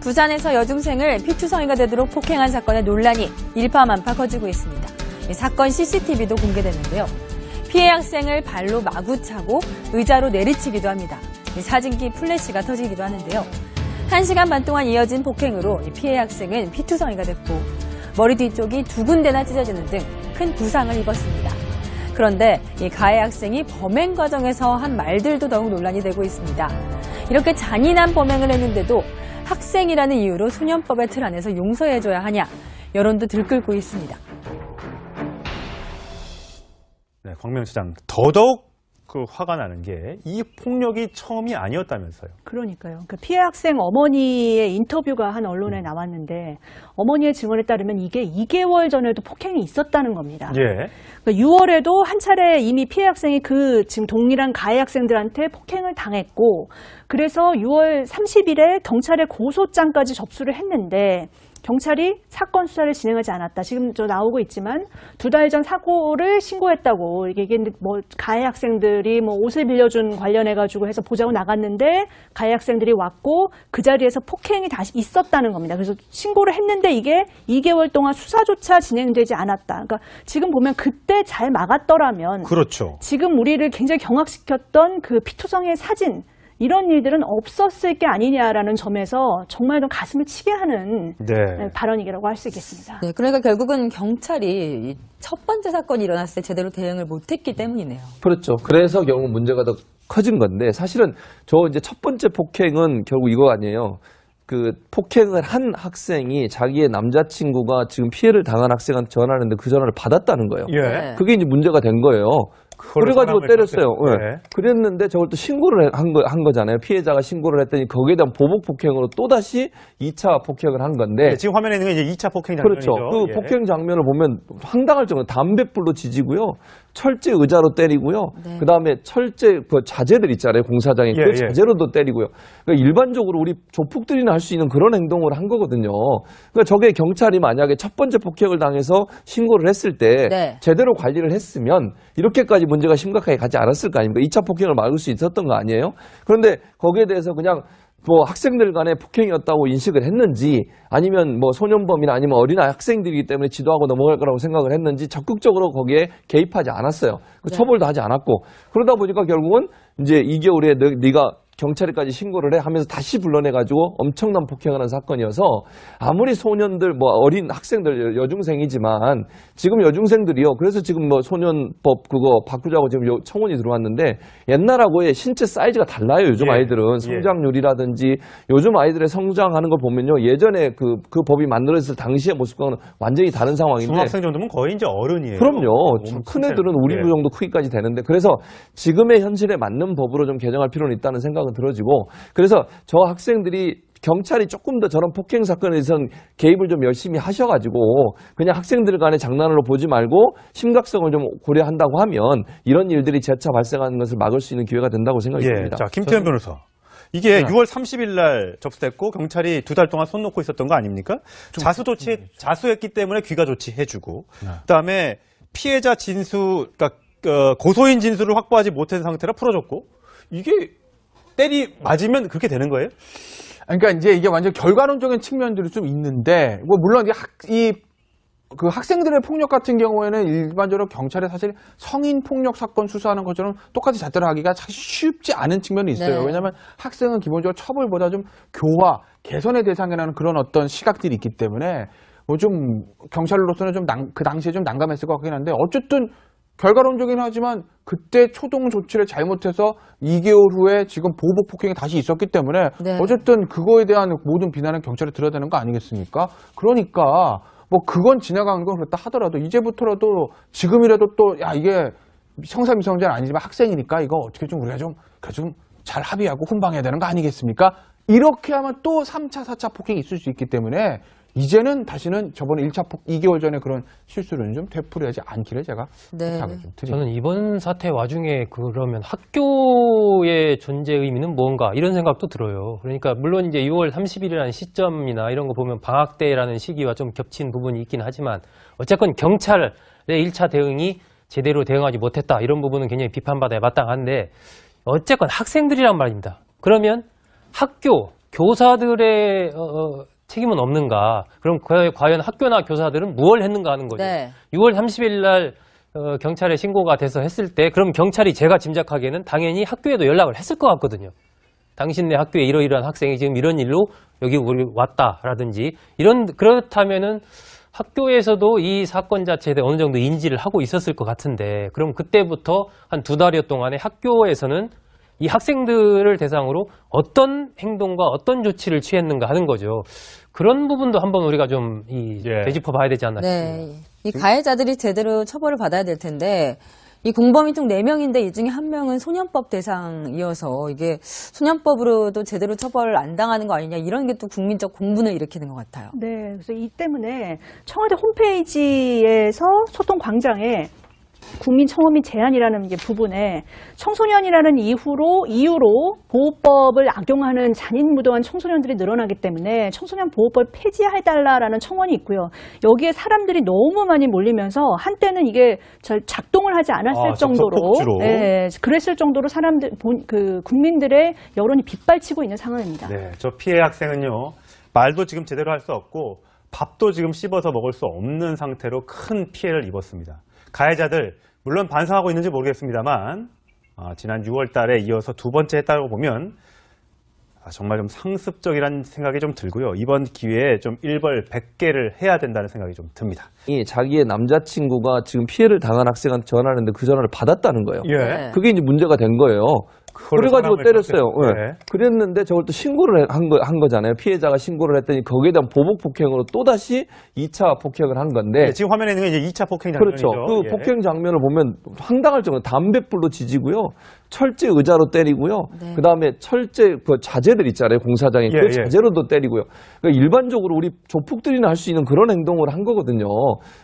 부산에서 여중생을 피투성이가 되도록 폭행한 사건의 논란이 일파만파 커지고 있습니다. 사건 CCTV도 공개됐는데요. 피해 학생을 발로 마구 차고 의자로 내리치기도 합니다. 사진기 플래시가 터지기도 하는데요. 1시간 반 동안 이어진 폭행으로 피해 학생은 피투성이가 됐고 머리 뒤쪽이 2군데나 찢어지는 등 큰 부상을 입었습니다. 그런데 이 가해 학생이 범행 과정에서 한 말들도 더욱 논란이 되고 있습니다. 이렇게 잔인한 범행을 했는데도 학생이라는 이유로 소년법의 틀 안에서 용서해줘야 하냐, 여론도 들끓고 있습니다. 네, 광명 시장 더더욱 화가 나는 게 이 폭력이 처음이 아니었다면서요. 그러니까요. 그 피해 학생 어머니의 인터뷰가 한 언론에 나왔는데 어머니의 증언에 따르면 이게 2개월 전에도 폭행이 있었다는 겁니다. 예. 그러니까 6월에도 한 차례 이미 피해 학생이 그 지금 동일한 가해 학생들한테 폭행을 당했고 그래서 6월 30일에 경찰에 고소장까지 접수를 했는데 경찰이 사건 수사를 진행하지 않았다. 지금 저 나오고 있지만 2달 전 사고를 신고했다고. 이게 뭐 가해 학생들이 뭐 옷을 빌려준 관련해가지고 해서 보자고 나갔는데 가해 학생들이 왔고 그 자리에서 폭행이 다시 있었다는 겁니다. 그래서 신고를 했는데 이게 2개월 동안 수사조차 진행되지 않았다. 그러니까 지금 보면 그때 잘 막았더라면 그렇죠. 지금 우리를 굉장히 경악시켰던 그 피투성이의 사진 이런 일들은 없었을 게 아니냐라는 점에서 정말 좀 가슴을 치게 하는 발언이라고 할 수 있겠습니다. 네, 그러니까 결국은 경찰이 첫 번째 사건이 일어났을 때 제대로 대응을 못했기 때문이네요. 그렇죠. 그래서 결국 문제가 더 커진 건데 사실은 이제 첫 번째 폭행은 결국 이거 아니에요. 그 폭행을 한 학생이 자기의 남자친구가 지금 피해를 당한 학생한테 전화하는데 그 전화를 받았다는 거예요. 예. 그게 이제 문제가 된 거예요. 그래가지고 때렸어요. 네. 그랬는데 저걸 또 신고를 한 거잖아요. 피해자가 신고를 했더니 거기에 대한 보복 폭행으로 또다시 2차 폭행을 한 건데. 네, 지금 화면에 있는 게 이제 2차 폭행 장면이죠. 그렇죠. 그 폭행 장면을 보면 황당할 정도로 담뱃불로 지지고요. 철제 의자로 때리고요. 네. 그다음에 철제 그 자재들 있잖아요. 공사장에 그 자재로도 때리고요. 그러니까 일반적으로 우리 조폭들이나 할 수 있는 그런 행동을 한 거거든요. 그러니까 저게 경찰이 만약에 첫 번째 폭행을 당해서 신고를 했을 때 제대로 관리를 했으면 이렇게까지 문제가 심각하게 가지 않았을 거 아닙니까? 2차 폭행을 막을 수 있었던 거 아니에요? 그런데 거기에 대해서 그냥 뭐 학생들 간의 폭행이었다고 인식을 했는지 아니면 뭐 소년범이나 아니면 어린 학생들이기 때문에 지도하고 넘어갈 거라고 생각을 했는지 적극적으로 거기에 개입하지 않았어요. 처벌도 하지 않았고 그러다 보니까 결국은 이제 2개월에 네가 경찰에까지 신고를 해 하면서 다시 불러내가지고 엄청난 폭행을 한 사건이어서 아무리 소년들 뭐 어린 학생들 여중생이지만 지금 여중생들이요. 그래서 지금 뭐 소년법 그거 바꾸자고 지금 청원이 들어왔는데 옛날하고의 신체 사이즈가 달라요. 요즘 아이들은 성장률이라든지 요즘 아이들의 성장하는 걸 보면요. 예전에 그 법이 만들어졌을 당시의 모습과는 완전히 다른 상황인데 중학생 정도면 거의 이제 어른이에요. 그럼요. 큰 애들은 우리 정도 크기까지 되는데 그래서 지금의 현실에 맞는 법으로 좀 개정할 필요는 있다는 생각은 들어지고 그래서 저 학생들이 경찰이 조금 더 저런 폭행 사건에 대해서는 개입을 좀 열심히 하셔가지고 그냥 학생들 간의 장난으로 보지 말고 심각성을 좀 고려한다고 하면 이런 일들이 재차 발생하는 것을 막을 수 있는 기회가 된다고 생각이 듭니다. 자, 김태현 변호사. 이게 6월 30일 날 접수됐고 경찰이 2달 동안 손 놓고 있었던 거 아닙니까? 자수했기 때문에 귀가 조치해주고 그다음에 피해자 진수, 그러니까 고소인 진술을 확보하지 못한 상태라 풀어줬고 이게 맞으면 그렇게 되는 거예요? 그러니까 이제 이게 완전 결과론적인 측면들이 좀 있는데, 뭐 물론 그 학생들의 폭력 같은 경우에는 일반적으로 경찰이 사실 성인 폭력 사건 수사하는 것처럼 똑같이 잣대를 하기가 사실 쉽지 않은 측면이 있어요. 왜냐하면 학생은 기본적으로 처벌보다 좀 교화, 개선의 대상이라는 그런 어떤 시각들이 있기 때문에 뭐 좀 경찰로서는 좀 그 당시에 좀 난감했을 것 같긴 한데 어쨌든 결과론적이긴 하지만 그때 초동 조치를 잘못해서 2개월 후에 지금 보복 폭행이 다시 있었기 때문에 어쨌든 그거에 대한 모든 비난은 경찰에 들어야 되는 거 아니겠습니까? 그러니까 뭐 그건 지나간 건 그렇다 하더라도 이제부터라도 지금이라도 또 야 이게 성사미성자는 아니지만 학생이니까 이거 어떻게 좀 우리가 좀 잘 합의하고 훈방해야 되는 거 아니겠습니까? 이렇게 하면 또 3차, 4차 폭행이 있을 수 있기 때문에 이제는 다시는 저번에 2개월 전에 그런 실수를 좀 되풀이하지 않기를 제가 부탁을 좀 드립니다. 저는 이번 사태 와중에 그러면 학교의 존재 의미는 뭔가 이런 생각도 들어요. 그러니까 물론 이제 6월 30일이라는 시점이나 이런 거 보면 방학 때라는 시기와 좀 겹친 부분이 있긴 하지만 어쨌건 경찰의 1차 대응이 제대로 대응하지 못했다 이런 부분은 굉장히 비판받아야 마땅한데 어쨌건 학생들이란 말입니다. 그러면 학교 교사들의 책임은 없는가? 그럼 과연 학교나 교사들은 무엇을 했는가 하는 거죠. 네. 6월 30일 날 경찰에 신고가 돼서 했을 때 그럼 경찰이 제가 짐작하기에는 당연히 학교에도 연락을 했을 것 같거든요. 당신네 학교에 이러이러한 학생이 지금 이런 일로 여기 우리 왔다라든지 그렇다면은 학교에서도 이 사건 자체에 대해 어느 정도 인지를 하고 있었을 것 같은데 그럼 그때부터 한 2달여 동안에 학교에서는 이 학생들을 대상으로 어떤 행동과 어떤 조치를 취했는가 하는 거죠. 그런 부분도 한번 우리가 좀 되짚어 봐야 되지 않나 싶습니다. 네. 이 가해자들이 제대로 처벌을 받아야 될 텐데 이 공범이 총 4명인데 이 중에 1명은 소년법 대상이어서 이게 소년법으로도 제대로 처벌을 안 당하는 거 아니냐 이런 게 또 국민적 공분을 일으키는 것 같아요. 네, 그래서 이 때문에 청와대 홈페이지에서 소통 광장에 국민 청원 및 제안이라는 게 부분에 청소년이라는 이유로 보호법을 악용하는 잔인무도한 청소년들이 늘어나기 때문에 청소년 보호법 폐지해달라라는 청원이 있고요. 여기에 사람들이 너무 많이 몰리면서 한때는 이게 잘 작동을 하지 않았을 정도로, 네, 그랬을 정도로 국민들의 여론이 빗발치고 있는 상황입니다. 네, 저 피해 학생은요 말도 지금 제대로 할 수 없고 밥도 지금 씹어서 먹을 수 없는 상태로 큰 피해를 입었습니다. 가해자들 물론 반성하고 있는지 모르겠습니다만 지난 6월 달에 이어서 2번째 했다고 보면 정말 좀 상습적이라는 생각이 좀 들고요. 이번 기회에 좀 일벌 100개를 해야 된다는 생각이 좀 듭니다. 자기의 남자친구가 지금 피해를 당한 학생한테 전화하는데 그 전화를 받았다는 거예요. 예. 그게 이제 문제가 된 거예요. 그래가지고 때렸어요. 네. 그랬는데 저걸 또 신고를 한 거잖아요. 피해자가 신고를 했더니 거기에 대한 보복 폭행으로 또다시 2차 폭행을 한 건데. 네, 지금 화면에 있는 게 이제 2차 폭행 장면이죠. 그렇죠. 그 폭행 장면을 보면 황당할 정도로 담뱃불로 지지고요. 철제 의자로 때리고요. 네. 그다음에 철제 자재들 있잖아요. 공사장에 그 자재로도 때리고요. 그러니까 일반적으로 우리 조폭들이나 할 수 있는 그런 행동을 한 거거든요.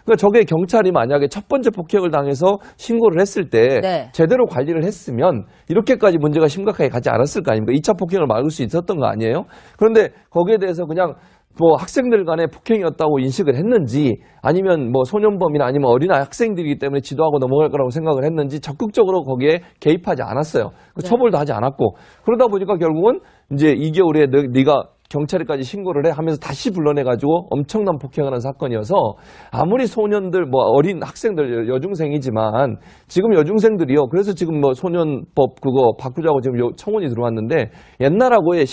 그러니까 저게 경찰이 만약에 첫 번째 폭행을 당해서 신고를 했을 때 네. 제대로 관리를 했으면 이렇게까지 문제가 심각하게 가지 않았을 거 아닙니까? 2차 폭행을 막을 수 있었던 거 아니에요? 그런데 거기에 대해서 그냥 학생들 간의 폭행이었다고 인식을 했는지 아니면 소년범이나 아니면 어린아이 학생들이기 때문에 지도하고 넘어갈 거라고 생각을 했는지 적극적으로 거기에 개입하지 않았어요. 네. 처벌도 하지 않았고 그러다 보니까 결국은 이제 2개월에 네가 경찰에까지 신고를 해 하면서 다시 불러내가지고 엄청난 폭행을 한 사건이어서 아무리 소년들 어린 학생들 여중생이지만 지금 여중생들이요. 그래서 지금 소년법 그거 바꾸자고 지금 청원이 들어왔는데 옛날하고의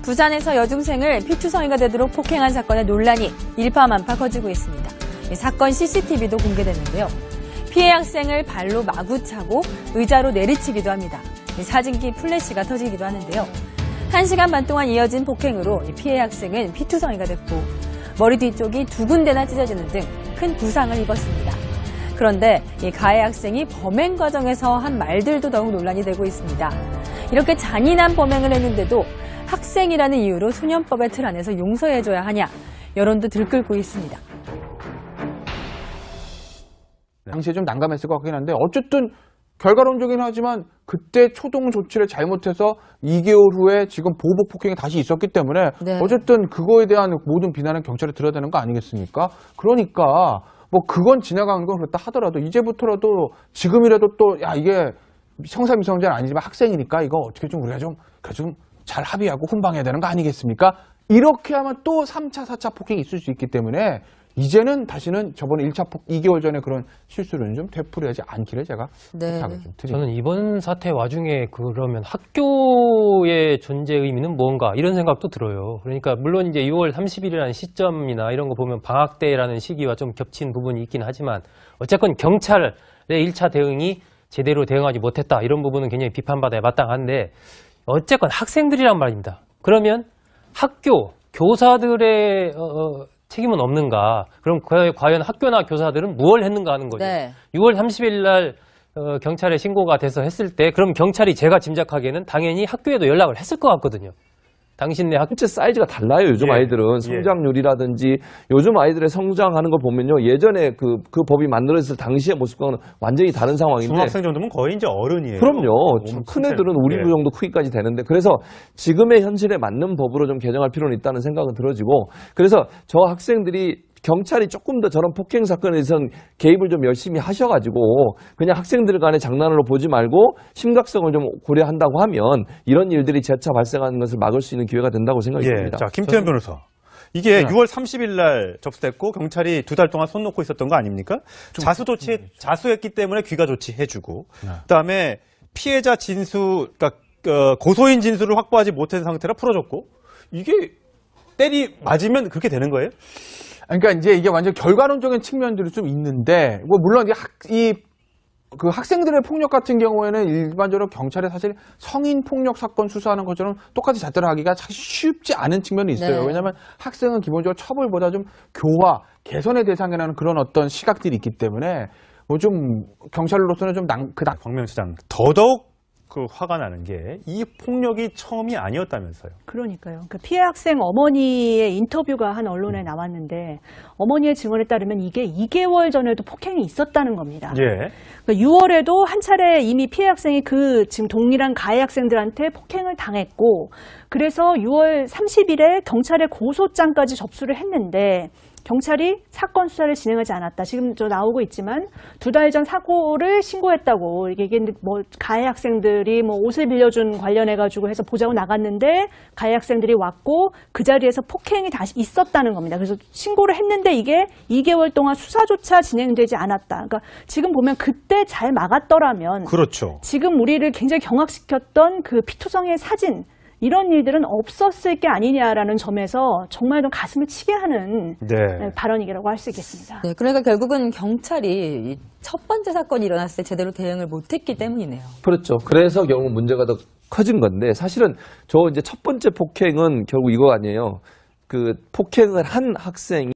부산에서 여중생을 피투성이가 되도록 폭행한 사건의 논란이 일파만파 커지고 있습니다. 이 사건 CCTV도 공개됐는데요. 피해 학생을 발로 마구 차고 의자로 내리치기도 합니다. 이 사진기 플래시가 터지기도 하는데요. 1시간 반 동안 이어진 폭행으로 이 피해 학생은 피투성이가 됐고 머리 뒤쪽이 2군데나 찢어지는 등 큰 부상을 입었습니다. 그런데 이 가해 학생이 범행 과정에서 한 말들도 더욱 논란이 되고 있습니다. 이렇게 잔인한 범행을 했는데도 학생이라는 이유로 소년법의 틀 안에서 용서해줘야 하냐 여론도 들끓고 있습니다. 당시에 좀 난감했을 것 같긴 한데 어쨌든 결과론적이긴 하지만 그때 초동 조치를 잘못해서 2개월 후에 지금 보복 폭행이 다시 있었기 때문에 네. 어쨌든 그거에 대한 모든 비난은 경찰에 들어야 되는 거 아니겠습니까? 그러니까 그건 지나간 건 그렇다 하더라도 이제부터라도 지금이라도 또 이게 성사미성자는 아니지만 학생이니까 이거 어떻게 좀 우리가 좀 잘 합의하고 훈방해야 되는 거 아니겠습니까? 이렇게 하면 또 3차, 4차 폭행이 있을 수 있기 때문에 이제는 다시는 저번에 2개월 전에 그런 실수를 좀 되풀이하지 않기를 제가 부탁을 좀 드립니다. 저는 이번 사태 와중에 그러면 학교의 존재 의미는 뭔가 이런 생각도 들어요. 그러니까 물론 이제 6월 30일이라는 시점이나 이런 거 보면 방학 때라는 시기와 좀 겹친 부분이 있긴 하지만 어쨌건 경찰의 1차 대응이 제대로 대응하지 못했다 이런 부분은 굉장히 비판받아야 마땅한데 어쨌건 학생들이란 말입니다. 그러면 학교, 교사들의 책임은 없는가? 그럼 과연 학교나 교사들은 무엇을 했는가 하는 거죠. 네. 6월 30일 날 경찰에 신고가 돼서 했을 때 그럼 경찰이 제가 짐작하기에는 당연히 학교에도 연락을 했을 것 같거든요. 당신네 학교 전체 사이즈가 달라요. 요즘 아이들은 성장률이라든지 요즘 아이들의 성장하는 걸 보면요. 예전에 그 법이 만들어졌을 당시의 모습과는 완전히 다른 상황인데. 중학생 정도면 거의 이제 어른이에요. 그럼요. 큰 애들은 우리 정도 크기까지 되는데 그래서 지금의 현실에 맞는 법으로 좀 개정할 필요는 있다는 생각은 들어지고 그래서 저 학생들이 경찰이 조금 더 저런 폭행 사건에 대해서는 개입을 좀 열심히 하셔가지고 그냥 학생들 간의 장난으로 보지 말고 심각성을 좀 고려한다고 하면 이런 일들이 재차 발생하는 것을 막을 수 있는 기회가 된다고 생각이 듭니다. 자, 김태현 변호사. 이게 6월 30일 날 접수됐고 경찰이 2달 동안 손 놓고 있었던 거 아닙니까? 자수했기 때문에 귀가 조치해주고 그다음에 피해자 진수, 그러니까 고소인 진술을 확보하지 못한 상태라 풀어줬고 이게 맞으면 그렇게 되는 거예요? 그러니까 이제 이게 완전 결과론적인 측면들이 좀 있는데, 뭐 물론 그 학생들의 폭력 같은 경우에는 일반적으로 경찰에 사실 성인 폭력 사건 수사하는 것처럼 똑같이 잣대를 하기가 사실 쉽지 않은 측면이 있어요. 네. 왜냐하면 학생은 기본적으로 처벌보다 좀 교화, 개선의 대상이라는 그런 어떤 시각들이 있기 때문에 뭐 좀 경찰로서는 좀 박명수 시장 더더욱 그 화가 나는 게 이 폭력이 처음이 아니었다면서요. 그러니까요. 그 피해 학생 어머니의 인터뷰가 한 언론에 나왔는데 어머니의 증언에 따르면 이게 2개월 전에도 폭행이 있었다는 겁니다. 예. 그러니까 6월에도 한 차례 이미 피해 학생이 그 지금 동일한 가해 학생들한테 폭행을 당했고 그래서 6월 30일에 경찰에 고소장까지 접수를 했는데 경찰이 사건 수사를 진행하지 않았다. 지금 저 나오고 있지만 2달 전 사고를 신고했다고 이게 뭐 가해 학생들이 뭐 옷을 빌려준 관련해가지고 해서 보자고 나갔는데 가해 학생들이 왔고 그 자리에서 폭행이 다시 있었다는 겁니다. 그래서 신고를 했는데 이게 2개월 동안 수사조차 진행되지 않았다. 그러니까 지금 보면 그때 잘 막았더라면 그렇죠. 지금 우리를 굉장히 경악시켰던 그 피투성이의 사진 이런 일들은 없었을 게 아니냐라는 점에서 정말 좀 가슴을 치게 하는 발언이라고 할 수 있겠습니다. 네, 그러니까 결국은 경찰이 이 첫 번째 사건이 일어났을 때 제대로 대응을 못했기 때문이네요. 그렇죠. 그래서 결국 문제가 더 커진 건데 사실은 저 이제 첫 번째 폭행은 결국 이거 아니에요. 그 폭행을 한 학생이